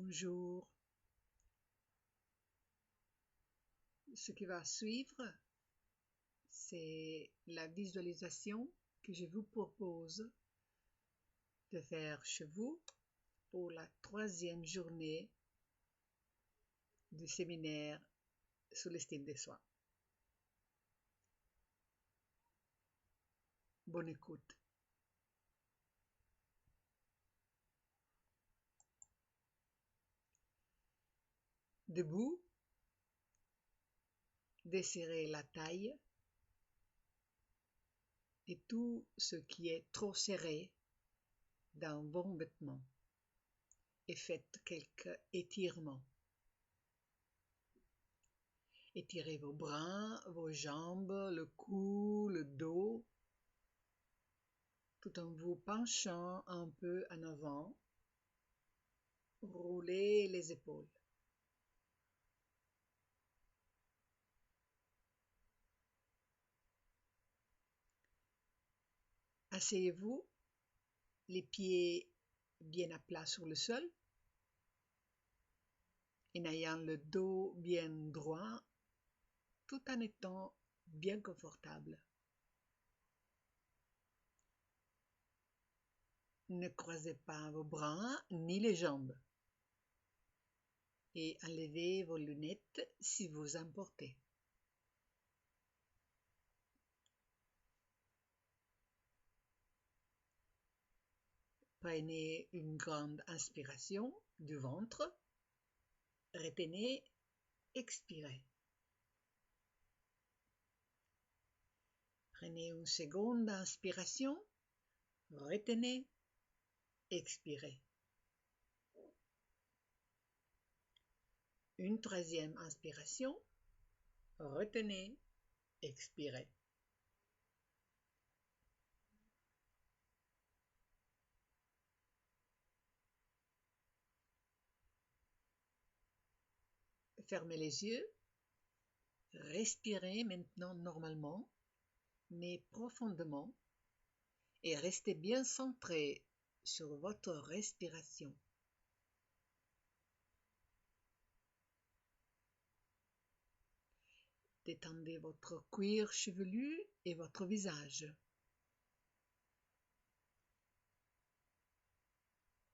Bonjour. Ce qui va suivre, c'est la visualisation que je vous propose de faire chez vous pour la 3e journée du séminaire sur l'estime de soi. Bonne écoute. Debout, desserrez la taille et tout ce qui est trop serré dans vos vêtements et faites quelques étirements. Étirez vos bras, vos jambes, le cou, le dos, tout en vous penchant un peu en avant. Roulez les épaules. Asseyez-vous, les pieds bien à plat sur le sol, en ayant le dos bien droit, tout en étant bien confortable. Ne croisez pas vos bras ni les jambes et enlevez vos lunettes si vous en portez. Prenez une grande inspiration du ventre, retenez, expirez. Prenez une seconde inspiration, retenez, expirez. Une 3e inspiration, retenez, expirez. Fermez les yeux, respirez maintenant normalement, mais profondément, et restez bien centré sur votre respiration. Détendez votre cuir chevelu et votre visage.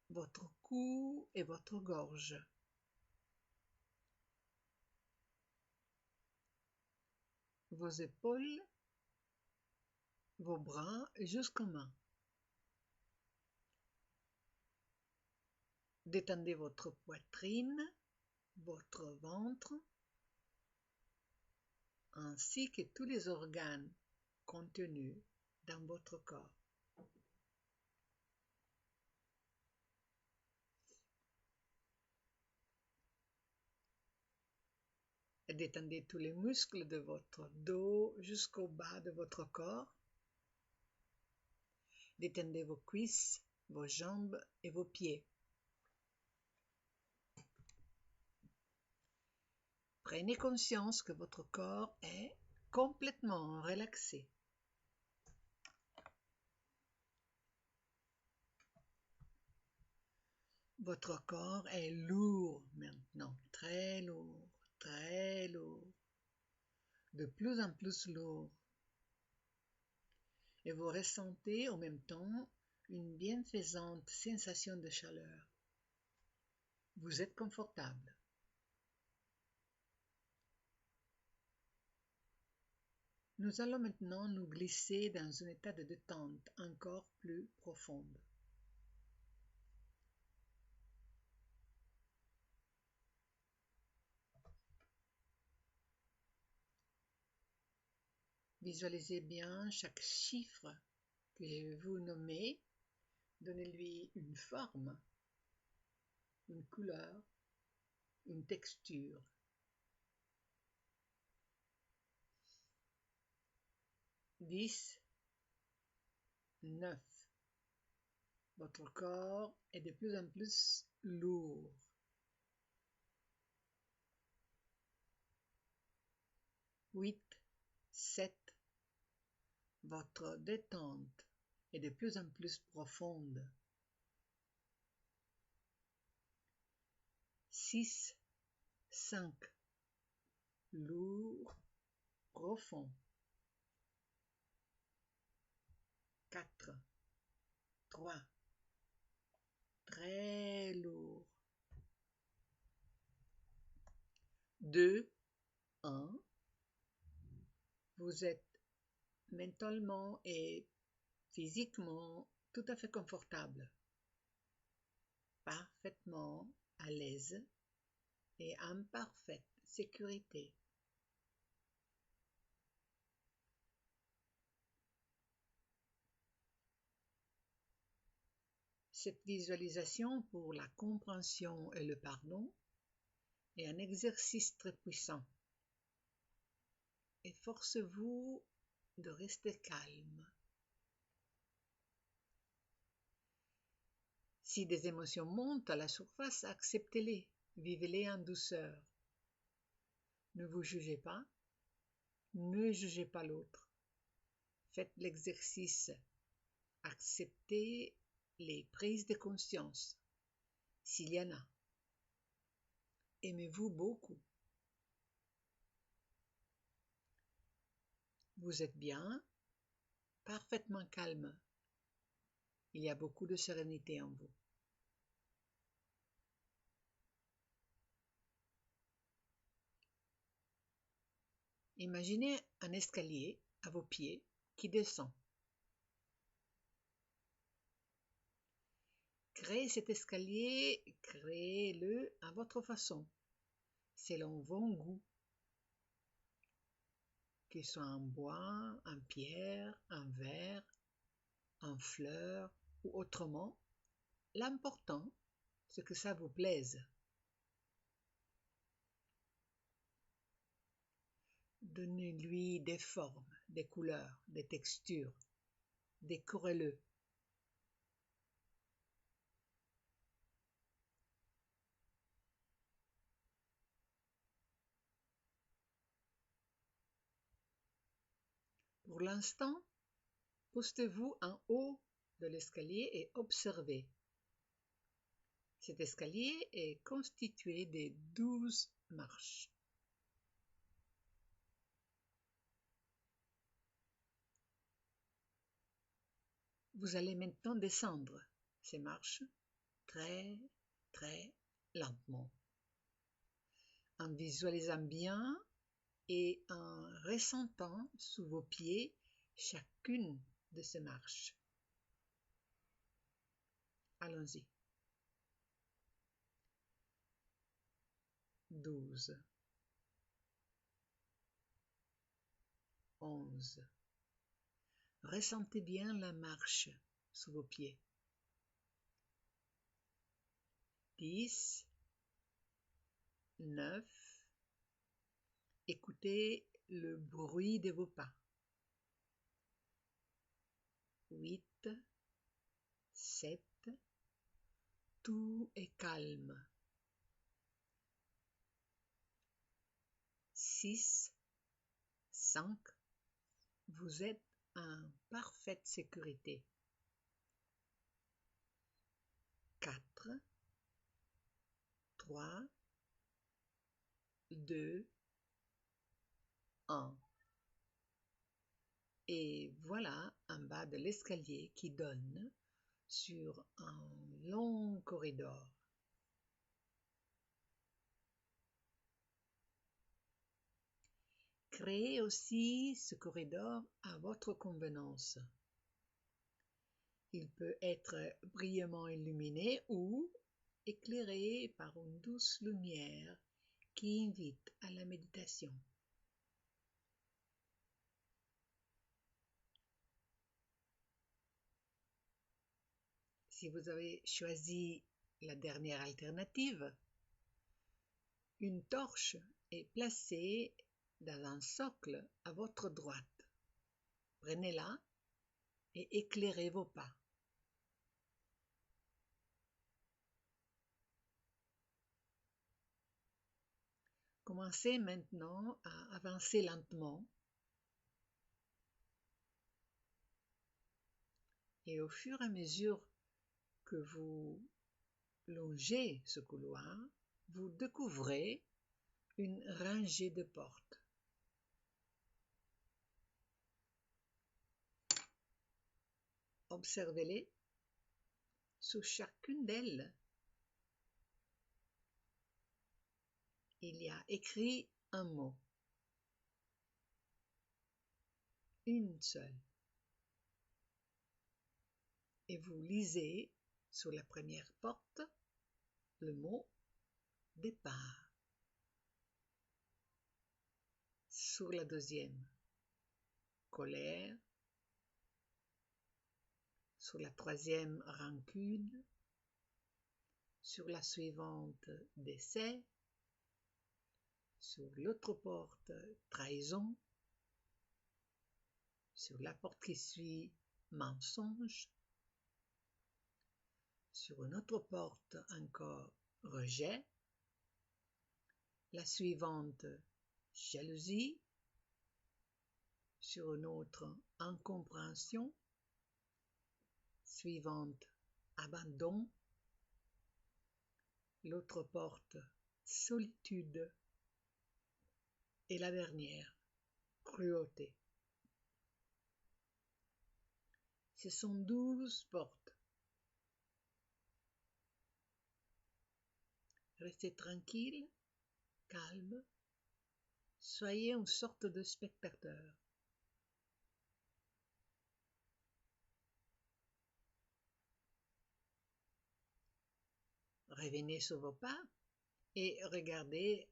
Votre cou et votre gorge. Vos épaules, vos bras jusqu'aux mains. Détendez votre poitrine, votre ventre, ainsi que tous les organes contenus dans votre corps. Détendez tous les muscles de votre dos jusqu'au bas de votre corps. Détendez vos cuisses, vos jambes et vos pieds. Prenez conscience que votre corps est complètement relaxé. Votre corps est lourd maintenant, très lourd, de plus en plus lourd. Et vous ressentez en même temps une bienfaisante sensation de chaleur. Vous êtes confortable. Nous allons maintenant nous glisser dans un état de détente encore plus profonde. Visualisez bien chaque chiffre que vous nommez, donnez-lui une forme, une couleur, une texture. Dix, 9. Votre corps est de plus en plus lourd. 8, 7. Votre détente est de plus en plus profonde. 6, 5. Lourd, profond. 4, 3. Très lourd. 2, 1. Vous êtes mentalement et physiquement tout à fait confortable, parfaitement à l'aise et en parfaite sécurité. Cette visualisation pour la compréhension et le pardon est un exercice très puissant. Efforcez-vous de rester calme. Si des émotions montent à la surface, acceptez-les, vivez-les en douceur. Ne vous jugez pas, ne jugez pas l'autre. Faites l'exercice. Acceptez les prises de conscience, s'il y en a. Aimez-vous beaucoup. Vous êtes bien, parfaitement calme. Il y a beaucoup de sérénité en vous. Imaginez un escalier à vos pieds qui descend. Créez cet escalier, créez-le à votre façon, selon vos goûts, qu'il soit en bois, en pierre, en verre, en fleurs ou autrement. L'important, c'est que ça vous plaise. Donnez-lui des formes, des couleurs, des textures. Décorez-le. Pour l'instant, postez-vous en haut de l'escalier et observez. Cet escalier est constitué de 12 marches. Vous allez maintenant descendre ces marches très, très lentement, en visualisant bien et en ressentant sous vos pieds chacune de ces marches. Allons-y. 12, 11. Ressentez bien la marche sous vos pieds. 10, 9. Écoutez le bruit de vos pas. 8, 7. Tout est calme. 6, 5. Vous êtes en parfaite sécurité. 4, 3, 2, 1. Et voilà en bas de l'escalier qui donne sur un long corridor. Créez aussi ce corridor à votre convenance. Il peut être brillamment illuminé ou éclairé par une douce lumière qui invite à la méditation. Si vous avez choisi la dernière alternative, une torche est placée dans un socle à votre droite. Prenez-la et éclairez vos pas. Commencez maintenant à avancer lentement et au fur et à mesure que vous longez ce couloir, vous découvrez une rangée de portes. Observez-les. Sous chacune d'elles, il y a écrit un mot. Une seule. Et vous lisez sur la première porte le mot départ. Sur la deuxième, colère. Sur la troisième, rancune. Sur la suivante, décès. Sur l'autre porte, trahison. Sur la porte qui suit, mensonge. Sur une autre porte, encore rejet. La suivante, jalousie. Sur une autre, incompréhension. Suivante, abandon. L'autre porte, solitude. Et la dernière, cruauté. Ce sont 12 portes. Restez tranquille, calme. Soyez une sorte de spectateur. Revenez sur vos pas et regardez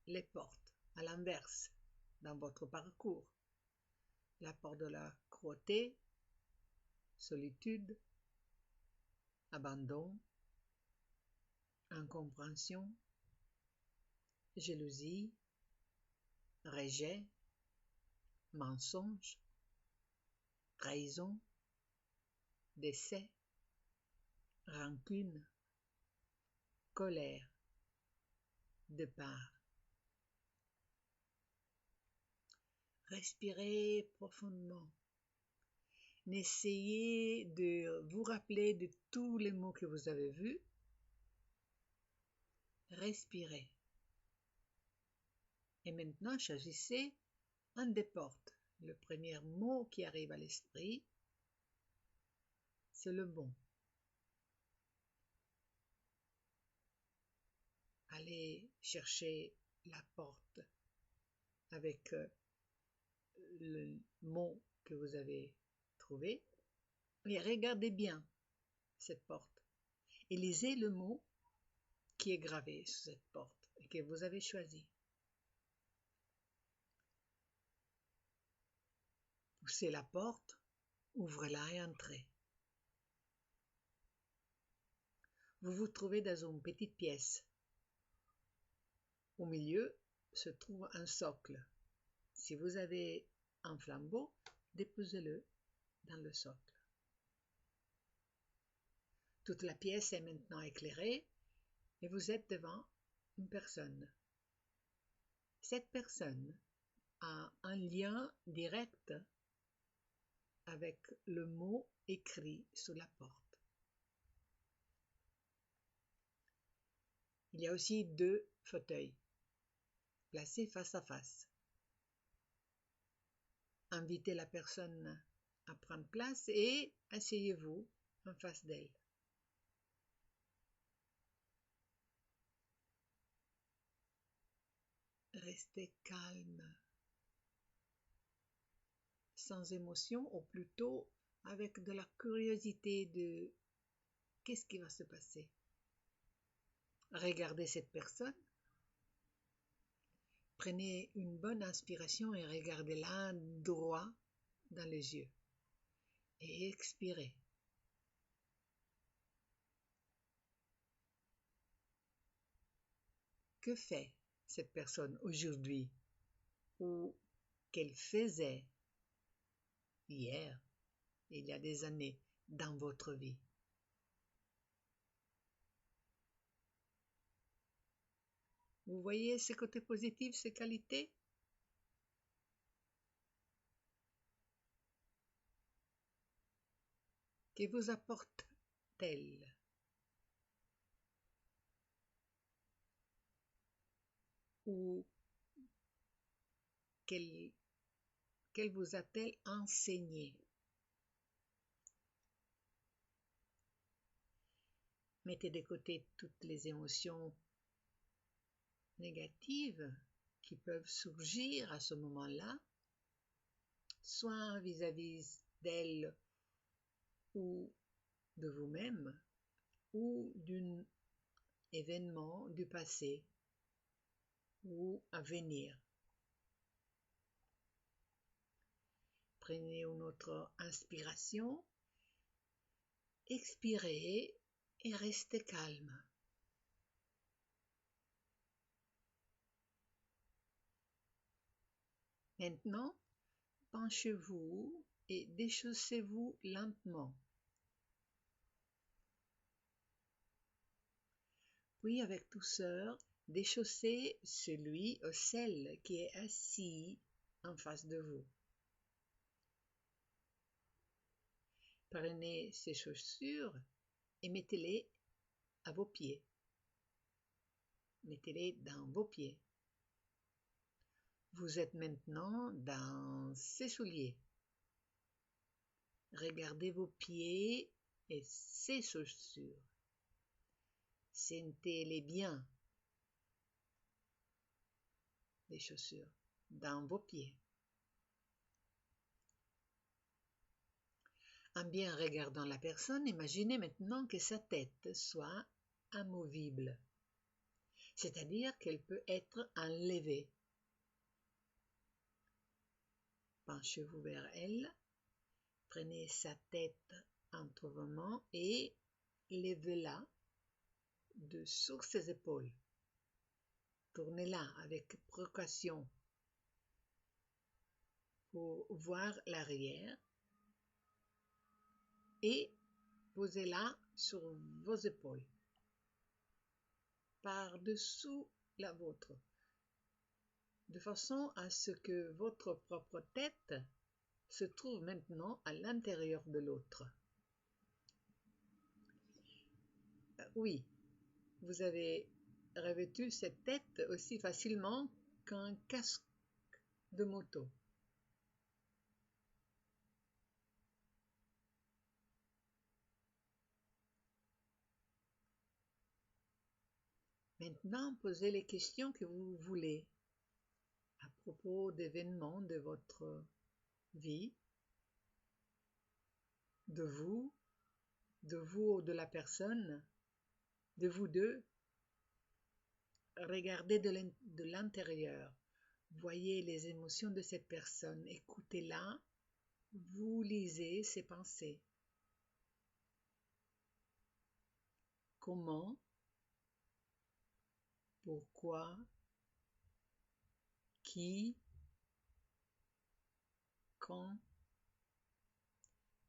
les portes à l'inverse dans votre parcours. La porte de la cruauté, solitude, abandon, incompréhension, jalousie, rejet, mensonge, trahison, décès, rancune, colère, départ. Respirez profondément. Essayez de vous rappeler de tous les mots que vous avez vus. Respirez. Et maintenant, choisissez un des portes. Le premier mot qui arrive à l'esprit, c'est le bon. Allez chercher la porte avec le mot que vous avez trouvé et regardez bien cette porte et lisez le mot qui est gravé sur cette porte et que vous avez choisi. Poussez la porte, ouvrez-la et entrez. Vous vous trouvez dans une petite pièce. Au milieu se trouve un socle. Si vous avez un flambeau, déposez-le dans le socle. Toute la pièce est maintenant éclairée et vous êtes devant une personne. Cette personne a un lien direct avec le mot écrit sur la porte. Il y a aussi 2 fauteuils placés face à face. Invitez la personne à prendre place et asseyez-vous en face d'elle. Restez calme, sans émotion ou plutôt avec de la curiosité de qu'est-ce qui va se passer. Regardez cette personne. Prenez une bonne inspiration et regardez-la droit dans les yeux. Et expirez. Que fait cette personne aujourd'hui ou qu'elle faisait hier, il y a des années, dans votre vie? Vous voyez ses côtés positifs, ses qualités? Que vous apporte-t-elle? ou qu'elle vous a-t-elle enseigné? Mettez de côté toutes les émotions négatives qui peuvent surgir à ce moment-là, soit vis-à-vis d'elle ou de vous-même, ou d'un événement du passé ou à venir. Prenez une autre inspiration, expirez et restez calme. Maintenant, penchez-vous et déchaussez-vous lentement. Puis, avec douceur, déchaussez celui ou celle qui est assis en face de vous. Prenez ces chaussures et mettez-les à vos pieds. Mettez-les dans vos pieds. Vous êtes maintenant dans ces souliers. Regardez vos pieds et ces chaussures. Sentez-les bien, les chaussures, dans vos pieds. En bien regardant la personne, imaginez maintenant que sa tête soit amovible, c'est-à-dire qu'elle peut être enlevée. Penchez-vous vers elle, prenez sa tête entre vos mains et levez-la sur ses épaules. Tournez-la avec précaution pour voir l'arrière et posez-la sur vos épaules, par-dessous la vôtre, de façon à ce que votre propre tête se trouve maintenant à l'intérieur de l'autre. Oui, vous avez revêtu cette tête aussi facilement qu'un casque de moto. Maintenant, posez les questions que vous voulez à propos d'événements de votre vie, de vous ou de la personne, de vous deux. Regardez de l'intérieur. Voyez les émotions de cette personne. Écoutez-la. Vous lisez ses pensées. Comment? Pourquoi? Qui? Quand?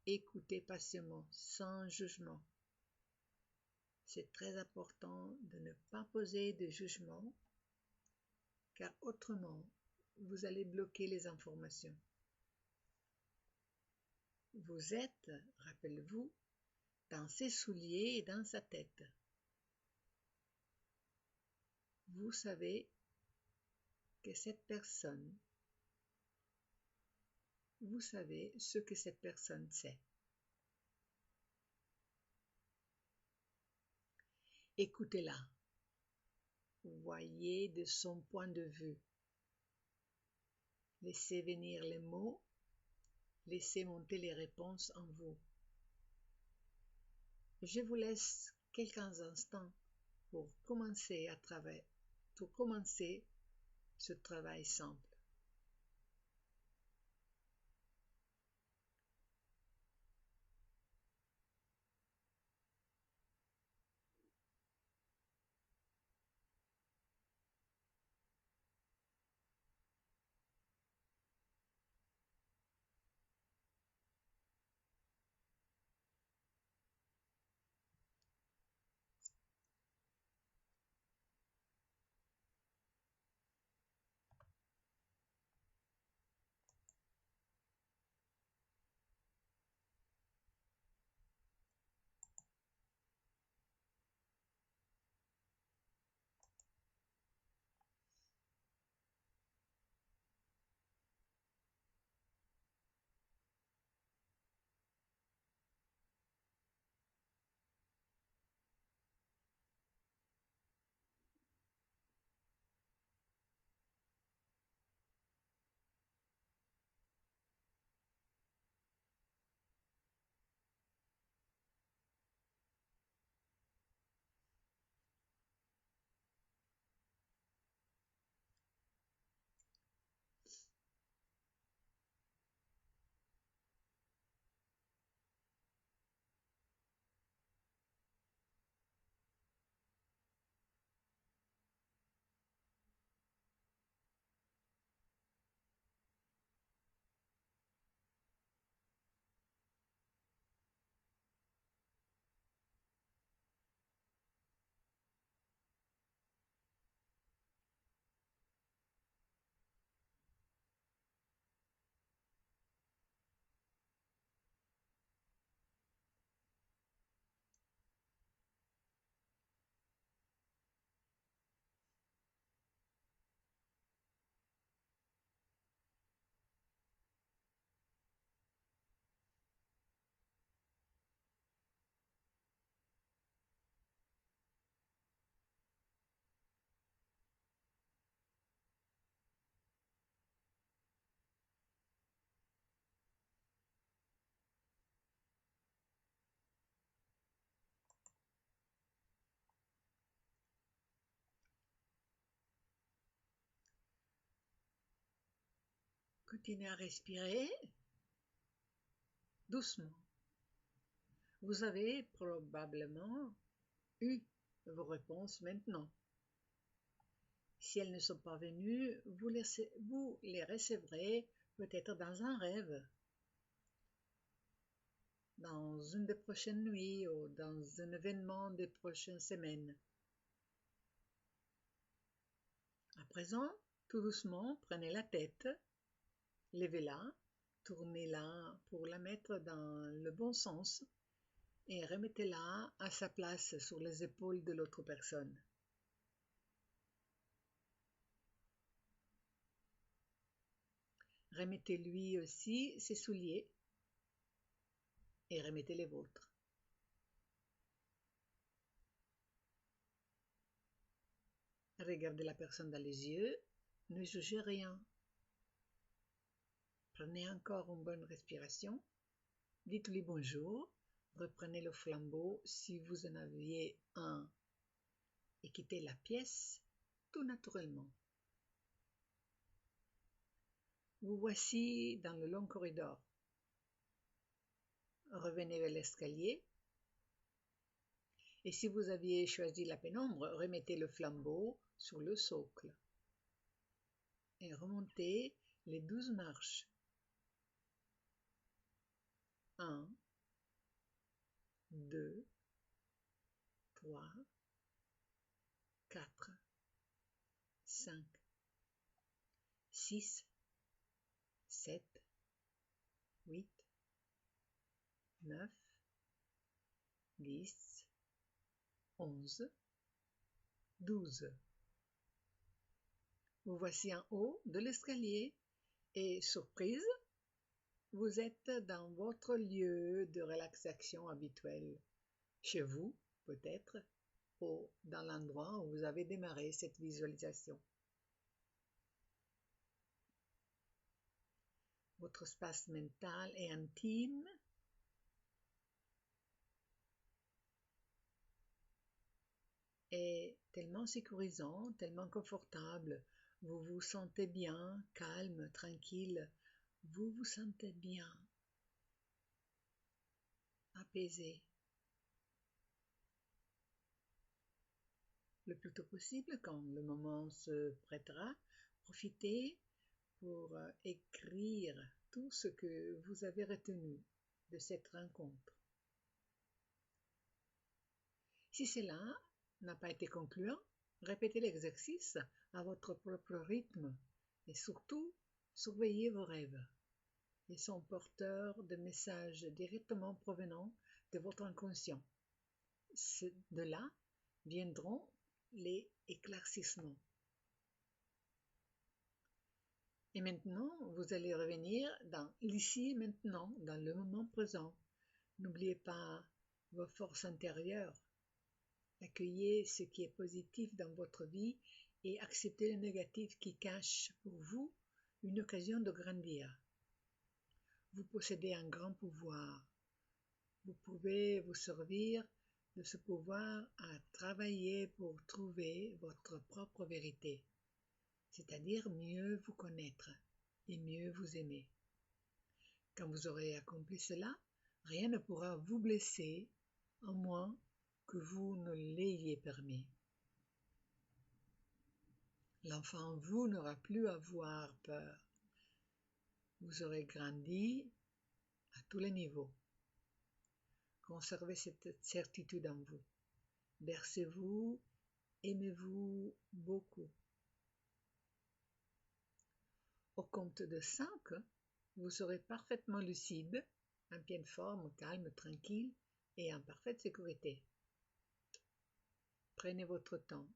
Écoutez patiemment, sans jugement. C'est très important de ne pas poser de jugement, car autrement, vous allez bloquer les informations. Vous êtes, rappelez-vous, dans ses souliers et dans sa tête. Vous savez que cette personne, vous savez ce que cette personne sait. Écoutez-la. Voyez de son point de vue. Laissez venir les mots. Laissez monter les réponses en vous. Je vous laisse quelques instants pour commencer ce travail simple. Continuez à respirer doucement. Vous avez probablement eu vos réponses maintenant. Si elles ne sont pas venues, vous les recevrez peut-être dans un rêve, dans une des prochaines nuits ou dans un événement des prochaines semaines. À présent, tout doucement, prenez la tête, levez-la, tournez-la pour la mettre dans le bon sens et remettez-la à sa place sur les épaules de l'autre personne. Remettez lui aussi ses souliers et remettez les vôtres. Regardez la personne dans les yeux, ne jugez rien. Prenez encore une bonne respiration, dites-lui bonjour, reprenez le flambeau si vous en aviez un et quittez la pièce tout naturellement. Vous voici dans le long corridor. Revenez vers l'escalier et si vous aviez choisi la pénombre, remettez le flambeau sur le socle et remontez les 12 marches. 1, 2, 3, 4, 5, 6, 7, 8, 9, 10, 11, 12. Vous voici en haut de l'escalier et, surprise, vous êtes dans votre lieu de relaxation habituel, chez vous peut-être, ou dans l'endroit où vous avez démarré cette visualisation. Votre espace mental est intime est tellement sécurisant, tellement confortable. Vous vous sentez bien, calme, tranquille. Vous vous sentez bien, apaisé. Le plus tôt possible, quand le moment se prêtera, profitez pour écrire tout ce que vous avez retenu de cette rencontre. Si cela n'a pas été concluant, répétez l'exercice à votre propre rythme et surtout, surveillez vos rêves. Ils sont porteurs de messages directement provenant de votre inconscient. De là viendront les éclaircissements. Et maintenant, vous allez revenir dans l'ici et maintenant, dans le moment présent. N'oubliez pas vos forces intérieures. Accueillez ce qui est positif dans votre vie et acceptez le négatif qui cache pour vous une occasion de grandir. Vous possédez un grand pouvoir. Vous pouvez vous servir de ce pouvoir à travailler pour trouver votre propre vérité, c'est-à-dire mieux vous connaître et mieux vous aimer. Quand vous aurez accompli cela, rien ne pourra vous blesser, à moins que vous ne l'ayez permis. L'enfant en vous n'aura plus à avoir peur. Vous aurez grandi à tous les niveaux. Conservez cette certitude en vous. Bercez-vous, aimez-vous beaucoup. Au compte de 5, vous serez parfaitement lucide, en pleine forme, calme, tranquille et en parfaite sécurité. Prenez votre temps.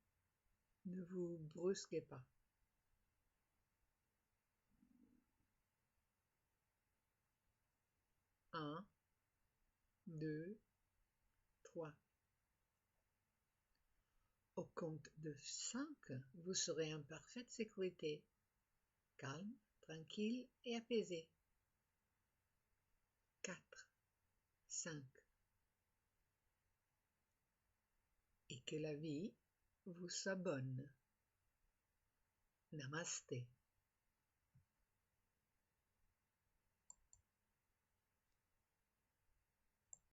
Ne vous brusquez pas. 1, 2, 3. Au compte de 5, vous serez en parfaite sécurité, calme, tranquille et apaisé. 4, 5. Et que la vie vous soit bonne. Namasté.